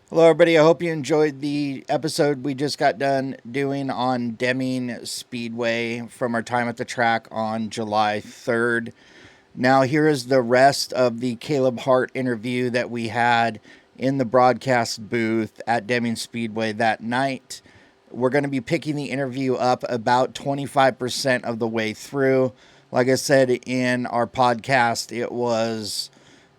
Hello, everybody. I hope you enjoyed the episode we just got done doing on Deming Speedway from our time at the track on July 3rd. Now, here is the rest of the Caleb Hart interview that we had in the broadcast booth at Deming Speedway that night. We're going to be picking the interview up about 25% of the way through. Like I said in our podcast, it was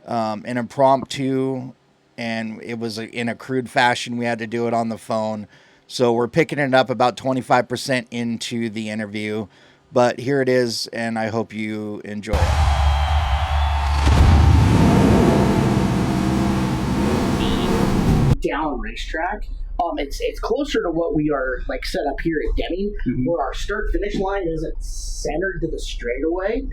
an impromptu, and it was in a crude fashion. We had to do it on the phone. So we're picking it up about 25% into the interview. But here it is, and I hope you enjoy it. Down racetrack. It's closer to what we are like set up here at Deming, where our start finish line isn't centered to the straightaway.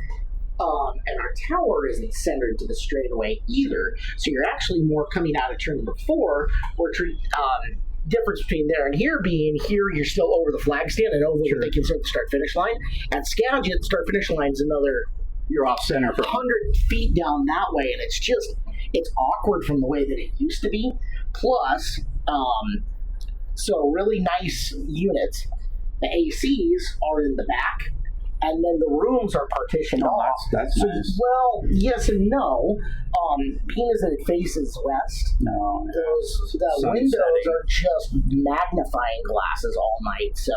And our tower isn't centered to the straightaway either. So you're actually more coming out of turn number 4, where difference between there and here being here you're still over the flag stand and over what they consider the start finish line. At Skagit, the start finish line's another, you're off center for 100 feet down that way, and it's awkward from the way that it used to be. Plus, so really nice units. The ACs are in the back, and then the rooms are partitioned off. That's so, nice. Well, yes and no. Being as it faces west, the windows are just magnifying glasses all night. So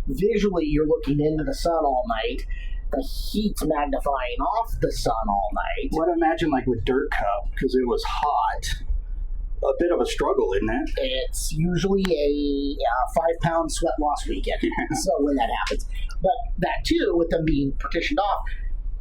visually, you're looking into the sun all night. The heat's magnifying off the sun all night. What I imagine like with Dirt Cup, because it was hot, a bit of a struggle, isn't it? It's usually a 5-pound sweat loss weekend. So when that happens. But that too, with them being partitioned off,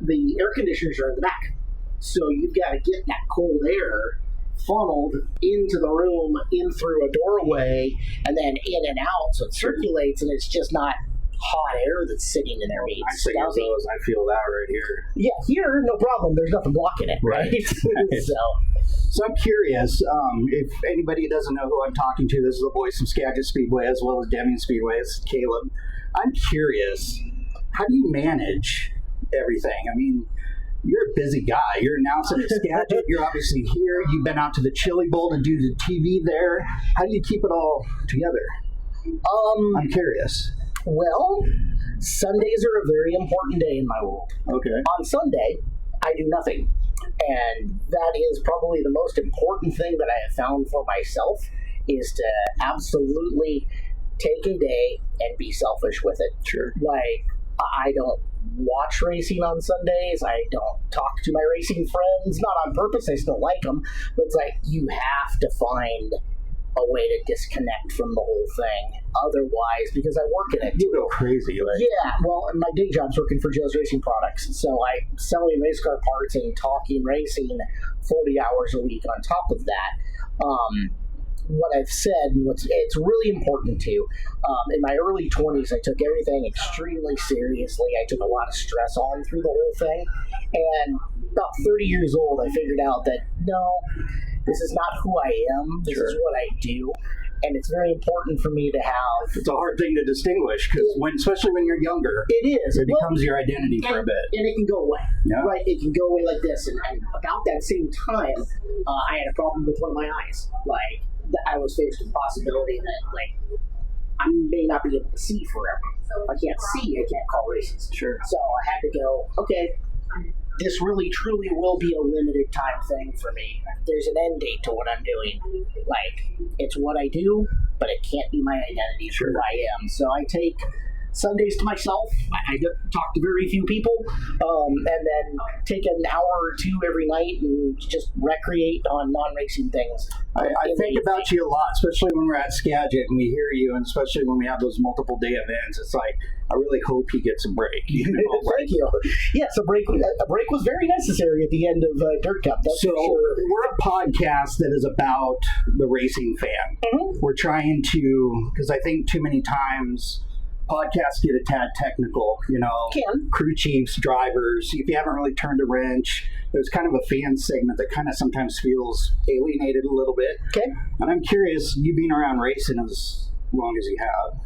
the air conditioners are in the back. So you've got to get that cold air funneled into the room, in through a doorway, and then in and out, so it circulates, and it's just not hot air that's sitting in there. I feel that right here. Yeah, here, no problem. There's nothing blocking it, right? So I'm curious, if anybody doesn't know who I'm talking to, this is the voice of Skagit Speedway as well as Deming Speedway. It's Caleb. I'm curious, how do you manage everything? I mean, you're a busy guy. You're announcing at Skagit. You're obviously here. You've been out to the Chili Bowl to do the TV there. How do you keep it all together? I'm curious. Well, Sundays are a very important day in my world. Okay. On Sunday, I do nothing. And that is probably the most important thing that I have found for myself, is to absolutely take a day and be selfish with it. Sure. Like, I don't watch racing on Sundays. I don't talk to my racing friends, not on purpose. I still like them. But it's like, you have to find a way to disconnect from the whole thing. Otherwise, because I work in it. You go crazy. Like. Yeah, well, my day job's working for Joe's Racing Products. So I'm selling race car parts and talking racing 40 hours a week on top of that. What I've said, it's really important to. In my early 20s, I took everything extremely seriously. I took a lot of stress on through the whole thing. And about 30 years old, I figured out that, no, this is not who I am. This is what I do. And it's very important for me to have... It's a hard thing to distinguish, because especially when you're younger, it is. It becomes your identity for a bit. And it can go away. Yeah. Right? It can go away like this. And about that same time, I had a problem with one of my eyes. Like, I was faced with the possibility that, like, I may not be able to see forever. If I can't see, I can't call races. Sure. So I had to go, okay, this really truly will be a limited time thing for me. There's an end date to what I'm doing. Like, it's what I do, but it can't be my identity for who I am. So I take Sundays to myself. I talk to very few people, and then take an hour or two every night and just recreate on non-racing things. I think about you a lot, especially when we're at Skagit and we hear you, and especially when we have those multiple day events. It's like, I really hope he gets a break. You know? Thank you. Yes, a break was very necessary at the end of Dirt Cup. That's so for sure. We're a podcast that is about the racing fan. Mm-hmm. We're trying to, because I think too many times podcasts get a tad technical, crew chiefs, drivers. If you haven't really turned a wrench, there's kind of a fan segment that kind of sometimes feels alienated a little bit. Okay. And I'm curious, you being around racing as long as you have,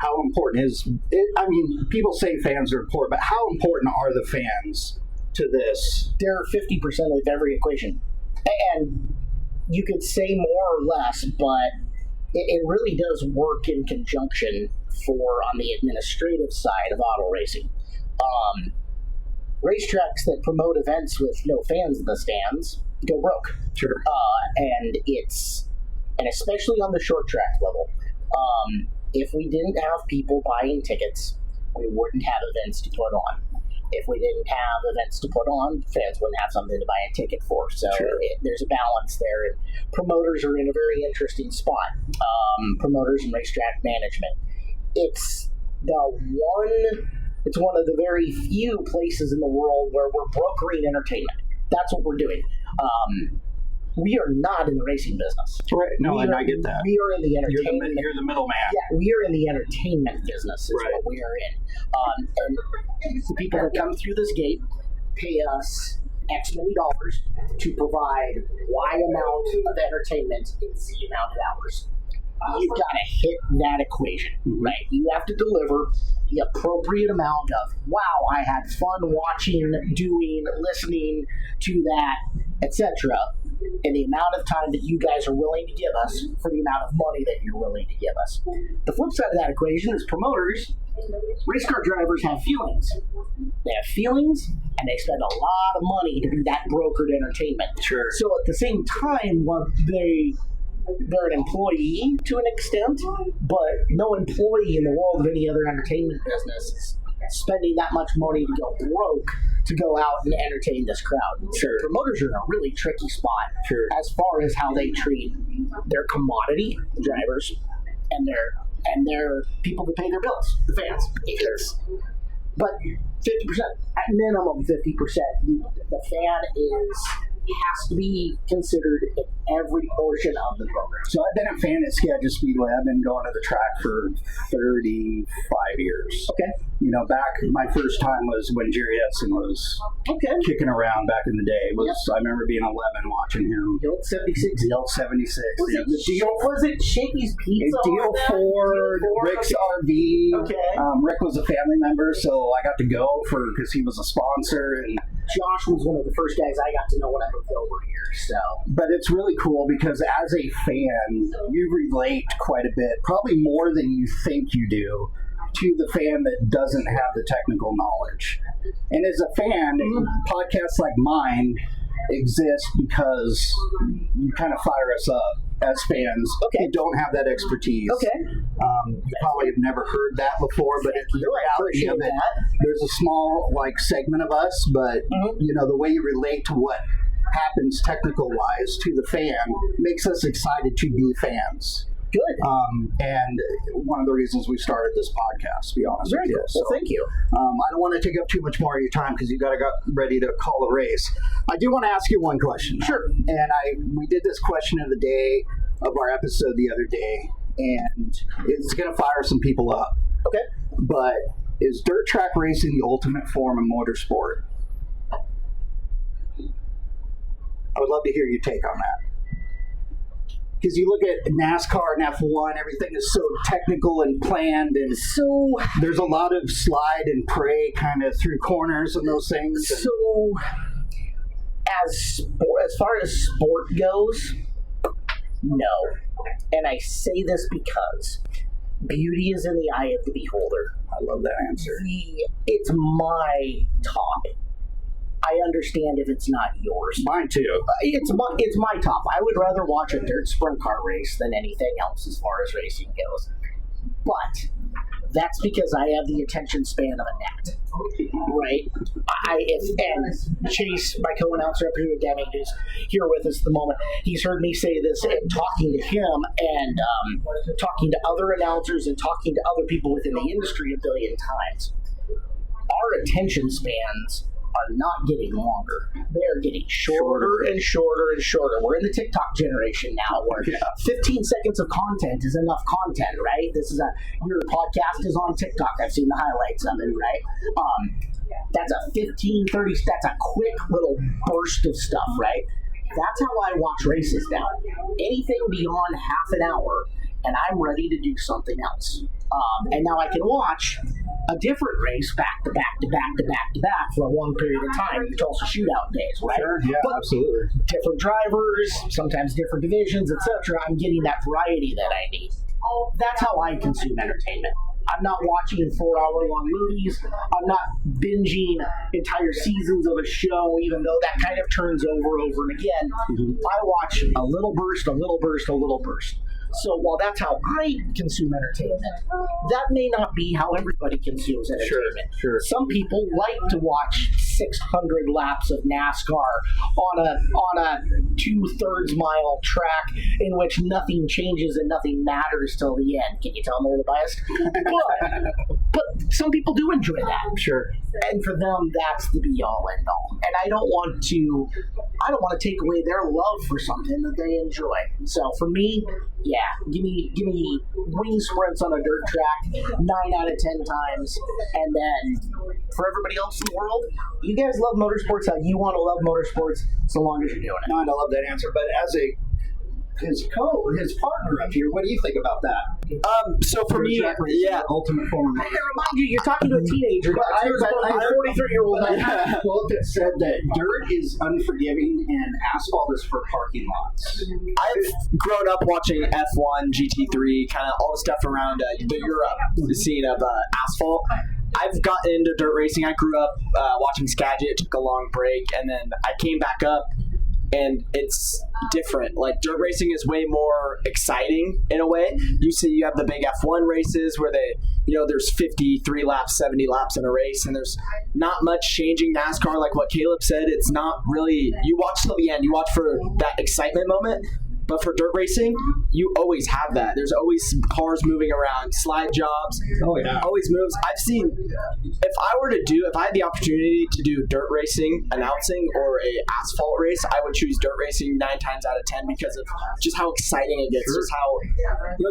how important is it? I mean, people say fans are important, but how important are the fans to this? They're 50% of every equation. And You could say more or less, but it really does work in conjunction on the administrative side of auto racing. Racetracks that promote events with no fans in the stands go broke. Sure. And especially on the short track level, if we didn't have people buying tickets, we wouldn't have events to put on. If we didn't have events to put on, fans wouldn't have something to buy a ticket for. So there's a balance there. And promoters are in a very interesting spot. Promoters and racetrack management. It's one of the very few places in the world where we're brokering entertainment. That's what we're doing. We are not in the racing business. Right. No, I get that. We are in the entertainment. You're the middleman. Yeah, we are in the entertainment business is what we are in. And the people that come through this gate pay us X many dollars to provide Y amount of entertainment in Z amount of hours. You've got to hit that equation, right? You have to deliver the appropriate amount of, wow, I had fun watching, doing, listening to that, etc., and the amount of time that you guys are willing to give us for the amount of money that you're willing to give us. The flip side of that equation is promoters, race car drivers have feelings. They have feelings, and they spend a lot of money to be that brokered entertainment. Sure. So at the same time, they're an employee to an extent, but no employee in the world of any other entertainment business is spending that much money to go broke to go out and entertain this crowd. Sure. So promoters are in a really tricky spot as far as how they treat their commodity drivers and their people that pay their bills, the fans. But 50%, at minimum 50%, the fan has to be considered in every portion of the program. So I've been a fan at Skagit Speedway. I've been going to the track for 35 years. Okay. You know, my first time was when Jerry Edson was kicking around back in the day. I remember being 11 watching him. The old 76. The old 76. Was it Shakey's Pizza? Deal Ford, Rick's RV. Okay. Rick was a family member, so I got to go because he was a sponsor. And Josh was one of the first guys I got to know when I moved over here. But it's really cool because as a fan, you relate quite a bit, probably more than you think you do, to the fan that doesn't have the technical knowledge. And as a fan, podcasts like mine exist because you kind of fire us up as fans who don't have that expertise. You probably have never heard that before, but it's the reality of it. There's a small segment of us, but you know, the way you relate to what happens technical wise to the fan makes us excited to be fans. Good. And one of the reasons we started this podcast, to be honest with you. Cool. Well, thank you. I don't want to take up too much more of your time because you got to get ready to call a race. I do want to ask you one question. Sure. And we did this question of the day of our episode the other day, and it's going to fire some people up. Okay. But is dirt track racing the ultimate form of motorsport? I would love to hear your take on that. Because you look at NASCAR and F1, everything is so technical and planned, and so there's a lot of slide and pray kind of through corners and those things. So, as far as sport goes, no. And I say this because beauty is in the eye of the beholder. I love that answer. It's my top. I understand if it's not yours. Mine too. It's my top. I would rather watch a dirt sprint car race than anything else as far as racing goes. But that's because I have the attention span of a gnat, right? And Chase, my co-announcer up here with Demi, who's here with us at the moment, he's heard me say this and talking to him and talking to other announcers and talking to other people within the industry a billion times. Our attention spans are not getting longer. They're getting shorter and shorter and shorter. We're in the TikTok generation now where 15 seconds of content is enough content, right? Your podcast is on TikTok. I've seen the highlights of it, right? That's a 15, 30, that's a quick little burst of stuff, right? That's how I watch races now. Anything beyond half an hour, and I'm ready to do something else. And now I can watch a different race back to back to back to back to back for a long period of time. Your Tulsa shootout days, right? Sure, yeah, but absolutely. Different drivers, sometimes different divisions, etc. I'm getting that variety that I need. That's how I consume entertainment. I'm not watching 4-hour-long movies. I'm not binging entire seasons of a show, even though that kind of turns over and again. I watch a little burst, a little burst, a little burst. So while that's how I consume entertainment, that may not be how everybody consumes entertainment. Sure. Some people like to watch 600 laps of NASCAR on a 2/3 mile track in which nothing changes and nothing matters till the end. Can you tell I'm a little biased? But some people do enjoy that. Sure. And for them, that's the be all end all. And I don't want to take away their love for something that they enjoy. So for me, yeah, give me wing sprints on a dirt track 9 out of 10 times, and then for everybody else in the world, you guys love motorsports how you want to love motorsports, so long as you're doing it. No, I love that answer. But as his partner up here, what do you think about that? So for me, yeah, ultimate form. I remind you, you're talking to a teenager. I heard a 43-year-old. a quote that said that dirt is unforgiving and asphalt is for parking lots. I've grown up watching F1, GT3, kind of all the stuff around the Europe scene of asphalt. I've gotten into dirt racing. I grew up watching Skagit, took a long break, and then I came back up. And it's different. Like, dirt racing is way more exciting in a way. You see, you have the big F1 races where there's 53 laps, 70 laps in a race, and there's not much changing. NASCAR, like what Kaleb said, it's not really, you watch till the end. You watch for that excitement moment. But for dirt racing, you always have that. There's always cars moving around, slide jobs. Oh, yeah. Always moves. I've seen, if I had the opportunity to do dirt racing announcing or a asphalt race, I would choose dirt racing 9 times out of 10 because of just how exciting it gets, just how,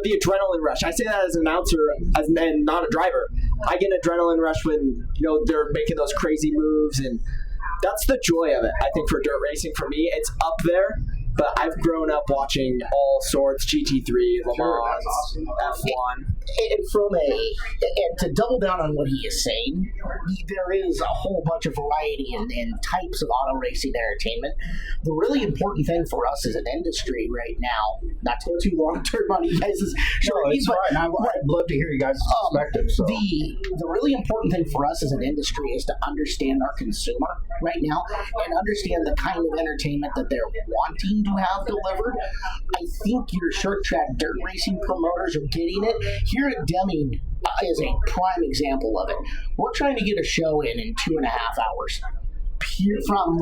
the adrenaline rush. I say that as an announcer and not a driver. I get an adrenaline rush when, they're making those crazy moves, and that's the joy of it. I think for dirt racing, for me, it's up there. But I've grown up watching all sorts, GT3, Le Mans, awesome. F1. And to double down on what he is saying, there is a whole bunch of variety and types of auto racing entertainment. The really important thing for us as an industry right now, not to go too long term on you guys' it's fine. I'd love to hear you guys' perspective. So. The really important thing for us as an industry is to understand our consumer right now and understand the kind of entertainment that they're wanting to have delivered. I think your short track dirt racing promoters are getting it. Here at Deming is a prime example of it. We're trying to get a show in 2.5 hours. From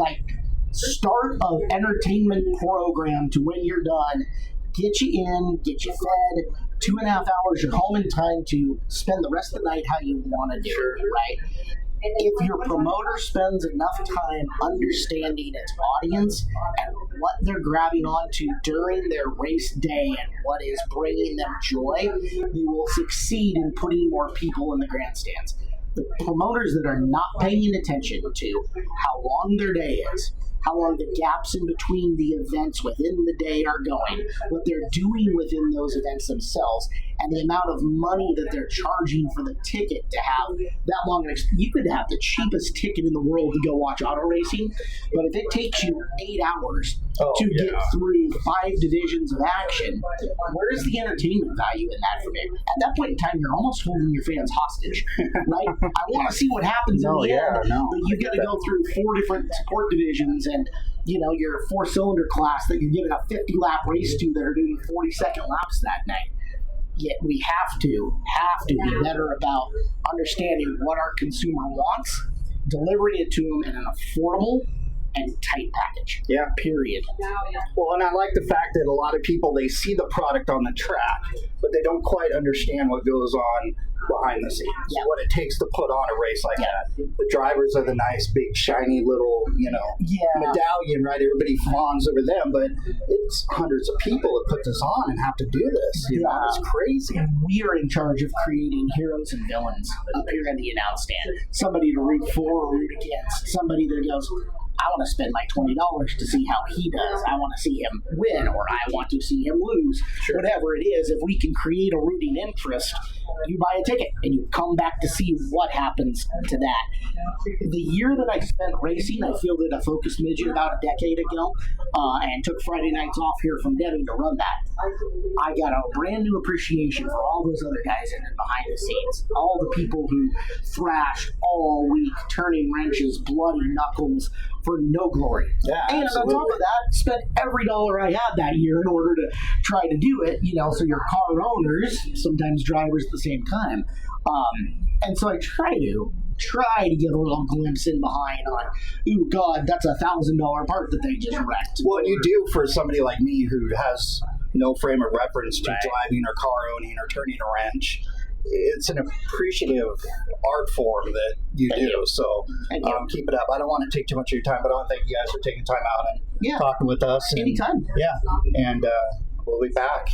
start of entertainment program to when you're done, get you in, get you fed, 2.5 hours, you're home in time to spend the rest of the night how you want to do it, right? If your promoter spends enough time understanding its audience and what they're grabbing onto during their race day and what is bringing them joy, they will succeed in putting more people in the grandstands. The promoters that are not paying attention to how long their day is, how long the gaps in between the events within the day are going, what they're doing within those events themselves, and the amount of money that they're charging for the ticket to have that long. You could have the cheapest ticket in the world to go watch auto racing, but if it takes you 8 hours to get through 5 divisions of action, where's the entertainment value in that for me? At that point in time, you're almost holding your fans hostage, right? I want to see what happens in the end, but you've got to go through 4 different support divisions and your 4-cylinder class that you're giving a 50-lap race to that are doing 40-second laps that night. Yet we have to be better about understanding what our consumer wants, delivering it to them in an affordable and tight package. Yeah. Period. Well, and I like the fact that a lot of people, they see the product on the track, but they don't quite understand what goes on behind the scenes, what it takes to put on a race like that. The drivers are the nice, big, shiny little, medallion, right? Everybody fawns over them, but it's hundreds of people that put this on and have to do this. It's crazy. We are in charge of creating heroes and villains up here in the announce stand. Somebody to root for or root against. Somebody that goes, I want to spend my $20 to see how he does. I want to see him win, or I want to see him lose. Sure. Whatever it is, if we can create a rooting interest, you buy a ticket and you come back to see what happens to that. The year that I spent racing, I fielded a Focus Midget about a decade ago, and took Friday nights off here from Denny to run that. I got a brand new appreciation for all those other guys in and behind the scenes. All the people who thrashed all week, turning wrenches, bloody knuckles for no glory. Yeah, and absolutely. on top of that, spent every dollar I had that year in order to try to do it. So your car owners, sometimes drivers at the same time. And so I try to get a little glimpse in behind on, ooh, God, that's $1,000 part that they just wrecked. Well, you do for somebody like me who has no frame of reference to Right. driving or car owning or turning a wrench. It's an appreciative art form that you Thank do. you. So Thank you. keep it up. I don't want to take too much of your time, but I want to thank you guys for taking time out and Yeah. talking with us. And, Anytime. Yeah. And we'll be back.